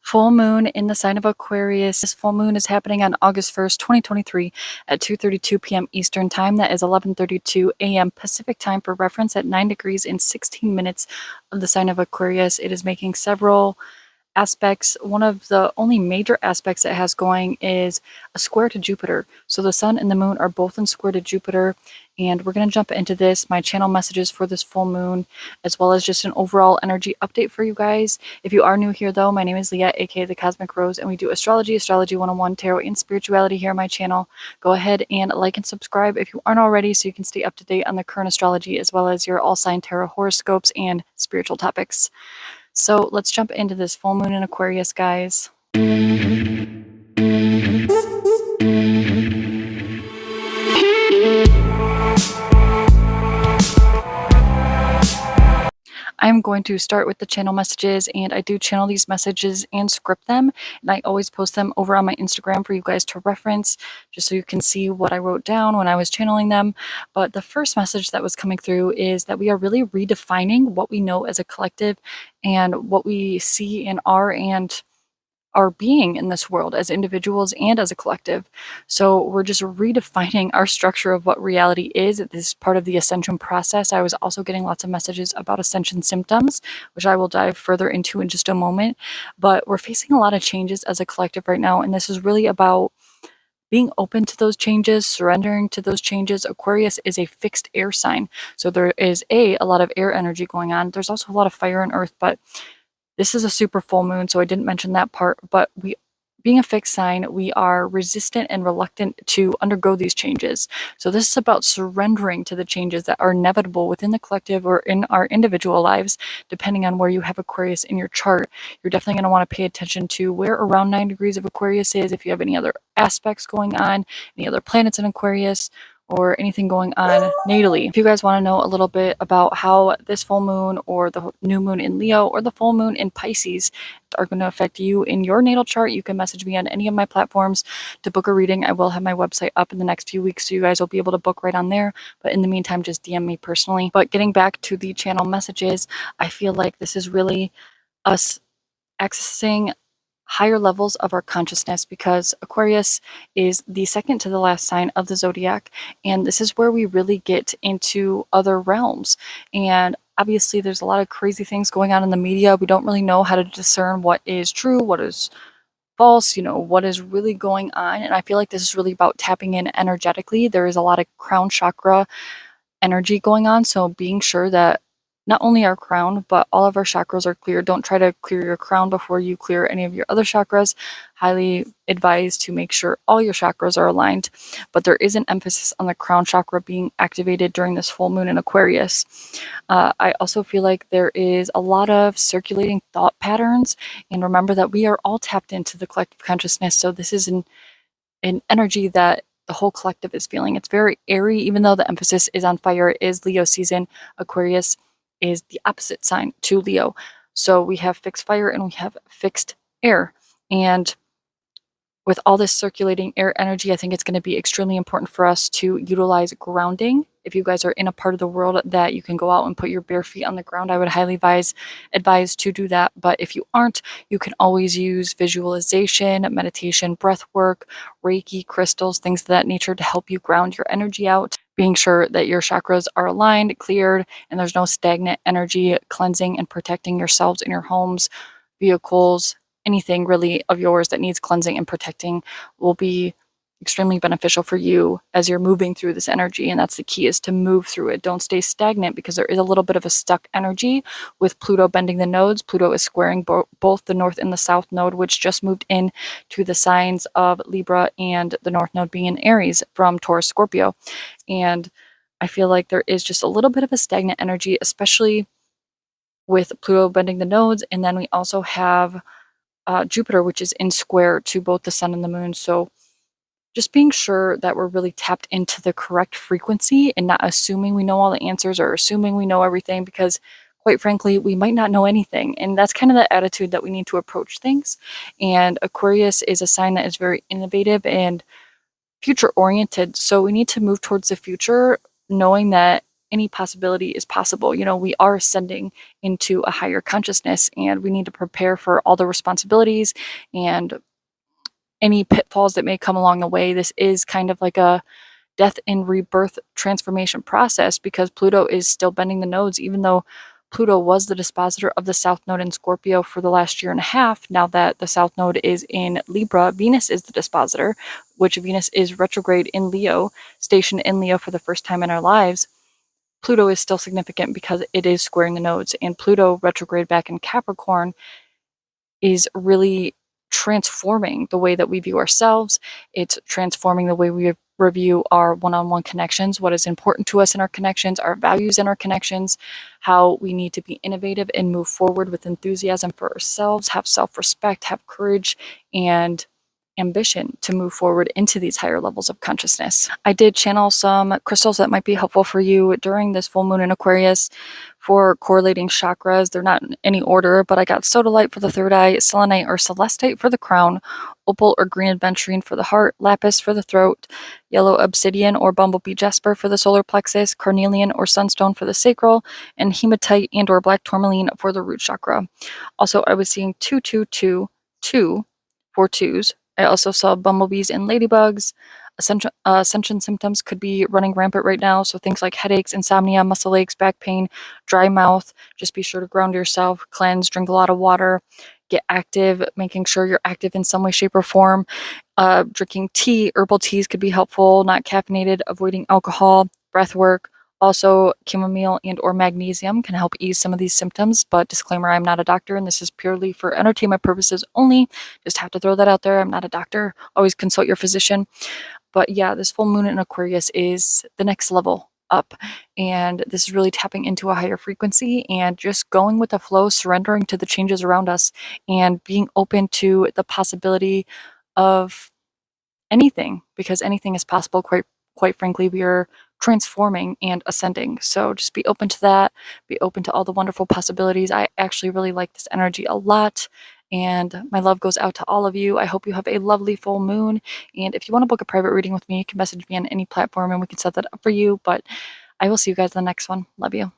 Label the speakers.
Speaker 1: Full moon in the sign of Aquarius. This full moon is happening on August 1st, 2023 at 2:32 p.m. Eastern Time. That is 11:32 a.m. Pacific Time for reference at 9 degrees and 16 minutes of the sign of Aquarius. It is making several aspects. One of the only major aspects it has going is a square to Jupiter. So the sun and the moon are both in square to Jupiter, and we're going to jump into this, my channel messages for this full moon, as well as just an overall energy update for you guys. If you are new here though, my name is Leah, aka the Cosmic Rose, and we do astrology 101, tarot, and spirituality here on my channel. Go ahead and like and subscribe if you aren't already, so you can stay up to date on the current astrology as well as your all sign tarot horoscopes and spiritual topics. So let's jump into this full moon in Aquarius, guys. I'm going to start with the channel messages, and I do channel these messages and script them, and I always post them over on my Instagram for you guys to reference, just so you can see what I wrote down when I was channeling them. But the first message that was coming through is that we are really redefining what we know as a collective and what we see in our being in this world as individuals and as a collective. So we're just redefining our structure of what reality is. This is part of the ascension process. I was also getting lots of messages about ascension symptoms, which I will dive further into in just a moment. But we're facing a lot of changes as a collective right now, and this is really about being open to those changes, surrendering to those changes. Aquarius is a fixed air sign, so there is a lot of air energy going on. There's also a lot of fire and earth, but this is a super full moon, so I didn't mention that part, but being a fixed sign, we are resistant and reluctant to undergo these changes. So this is about surrendering to the changes that are inevitable within the collective or in our individual lives, depending on where you have Aquarius in your chart. You're definitely going to want to pay attention to where around 9 degrees of Aquarius is, if you have any other aspects going on, any other planets in Aquarius, or anything going on natally. If you guys want to know a little bit about how this full moon or the new moon in Leo or the full moon in Pisces are going to affect you in your natal chart, you can message me on any of my platforms to book a reading. I will have my website up in the next few weeks, so you guys will be able to book right on there. But in the meantime, just DM me personally. But getting back to the channel messages, I feel like this is really us accessing higher levels of our consciousness, because Aquarius is the second to the last sign of the zodiac, and this is where we really get into other realms. And obviously there's a lot of crazy things going on in the media. We don't really know how to discern what is true, what is false, what is really going on. And I feel like this is really about tapping in energetically. There is a lot of crown chakra energy going on, so being sure that not only our crown, but all of our chakras are clear. Don't try to clear your crown before you clear any of your other chakras. Highly advised to make sure all your chakras are aligned. But there is an emphasis on the crown chakra being activated during this full moon in Aquarius. I also feel like there is a lot of circulating thought patterns. And remember that we are all tapped into the collective consciousness. So this is an energy that the whole collective is feeling. It's very airy, even though the emphasis is on fire. It is Leo season. Aquarius is the opposite sign to Leo. So we have fixed fire and we have fixed air. And with all this circulating air energy, I think it's going to be extremely important for us to utilize grounding. If you guys are in a part of the world that you can go out and put your bare feet on the ground, I would highly advise to do that. But if you aren't, you can always use visualization, meditation, breath work, Reiki, crystals, things of that nature to help you ground your energy out, being sure that your chakras are aligned, cleared, and there's no stagnant energy, cleansing and protecting yourselves in your homes, vehicles, anything really of yours that needs cleansing and protecting will be extremely beneficial for you as you're moving through this energy. And that's the key, is to move through it. Don't stay stagnant, because there is a little bit of a stuck energy with Pluto bending the nodes. Pluto is squaring both the north and the south node, which just moved in to the signs of Libra, and the north node being in Aries from Taurus, Scorpio. And I feel like there is just a little bit of a stagnant energy, especially with Pluto bending the nodes. And then we also have Jupiter, which is in square to both the sun and the moon. So just being sure that we're really tapped into the correct frequency and not assuming we know all the answers or assuming we know everything, because quite frankly, we might not know anything. And that's kind of the attitude that we need to approach things. And Aquarius is a sign that is very innovative and future oriented. So we need to move towards the future knowing that any possibility is possible. You know, we are ascending into a higher consciousness, and we need to prepare for all the responsibilities and any pitfalls that may come along the way. This is kind of like a death and rebirth transformation process, because Pluto is still bending the nodes, even though Pluto was the dispositor of the South Node in Scorpio for the last year and a half. Now that the South Node is in Libra, Venus is the dispositor, which Venus is retrograde in Leo, stationed in Leo for the first time in our lives. Pluto is still significant because it is squaring the nodes, and Pluto retrograde back in Capricorn is really transforming the way that we view ourselves. It's transforming the way we review our one-on-one connections, what is important to us in our connections, our values in our connections, how we need to be innovative and move forward with enthusiasm for ourselves, have self-respect, have courage, and ambition to move forward into these higher levels of consciousness. I did channel some crystals that might be helpful for you during this full moon in Aquarius for correlating chakras. They're not in any order, but I got sodalite for the third eye, selenite or celestite for the crown, opal or green aventurine for the heart, lapis for the throat, yellow obsidian or bumblebee jasper for the solar plexus, carnelian or sunstone for the sacral, and hematite and or black tourmaline for the root chakra. Also, I was seeing 2222 for twos. I also saw bumblebees and ladybugs. Ascension symptoms could be running rampant right now, so things like headaches, insomnia, muscle aches, back pain, dry mouth. Just be sure to ground yourself, cleanse, drink a lot of water, get active, making sure you're active in some way, shape, or form. Drinking tea, herbal teas could be helpful, not caffeinated, avoiding alcohol, breath work. Also, chamomile and or magnesium can help ease some of these symptoms, but disclaimer, I'm not a doctor and this is purely for entertainment purposes only. Just have to throw that out there. I'm not a doctor. Always consult your physician. But yeah, this full moon in Aquarius is the next level up, and this is really tapping into a higher frequency and just going with the flow, surrendering to the changes around us, and being open to the possibility of anything, because anything is possible. Quite frankly, we are transforming and ascending. So just be open to that, be open to all the wonderful possibilities. I actually really like this energy a lot, and my love goes out to all of you. I hope you have a lovely full moon, and if you want to book a private reading with me, you can message me on any platform and we can set that up for you. But I will see you guys in the next one. Love you.